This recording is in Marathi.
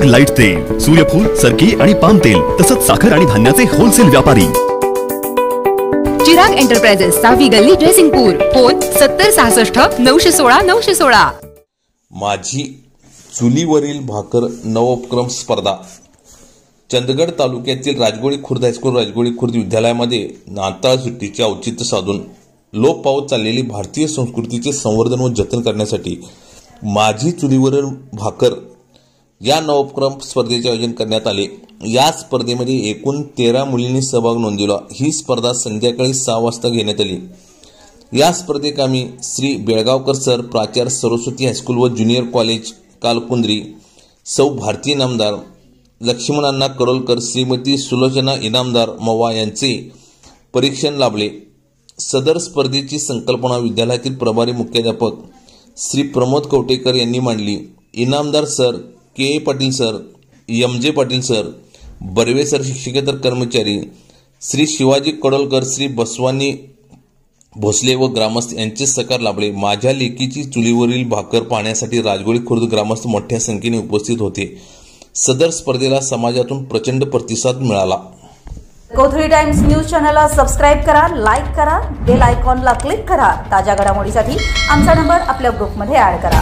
चिराग लाईट तेल, सूर्यफूल, सरकी आणि पाम तेल तसंच साखर आणि धान्याचे होलसेल व्यापारी। चिराग एंटरप्राइजेस, 6वी गल्ली, ड्रेसिंगपूर। फोन 7066 916 916। माझी चुलीवरील भाकर नवोपक्रम स्पर्धा। चंदगड तालुक्यातील राजगोळी खुर्द हायस्कूल राजगोळी खुर्द विद्यालयामध्ये नाताळ सुट्टीचे औचित्य साधून लोप पावत चाललेली भारतीय संस्कृतीचे संवर्धन व जतन करण्यासाठी माझी चुलीवरील भाकर या नवोपक्रम स्पर्धेचे आयोजन करण्यात आले। या स्पर्धेमध्ये एकूण 13 मुलींनी सहभाग नोंदवला। ही स्पर्धा संध्याकाळी 6 वाजता घेण्यात आली। या स्पर्धेत आम्ही श्री बेळगावकर सर, प्राचार्य सरस्वती हायस्कूल व ज्युनियर कॉलेज कालकुंद्री, सौ भारती इनामदार लक्ष्मणांना कडोलकर, श्रीमती सुलोचना इनामदार मवा यांचे परीक्षण लाभले। सदर स्पर्धेची संकल्पना विद्यालयातील प्रभारी मुख्याध्यापक श्री प्रमोद कवटेकर यांनी मांडली। Inamdar sir K Patil sir, MJ. Patil sir, Barve sir शिक्षकेतर कर्मचारी, श्री शिवाजी कडोलकर, श्री बसवानी भोसले व ग्रामस्थ यांचे सहकार लाभले। माझ्या लेकीची चुलीवरील भाकर पाहण्यासाठी राजगोळी खुर्द ग्रामस्थ मोठ्या संख्येने उपस्थित होते। सदर स्पर्धेला समाजातून प्रचंड प्रतिसाद मिळाला। Go3 टाइम्स न्यूज चॅनलला सबस्क्राइब करा, लाईक करा, बेल आयकॉनला क्लिक करा। ताज्या घडामोडीसाठी आमचा नंबर आपल्या ग्रुपमध्ये ऍड करा।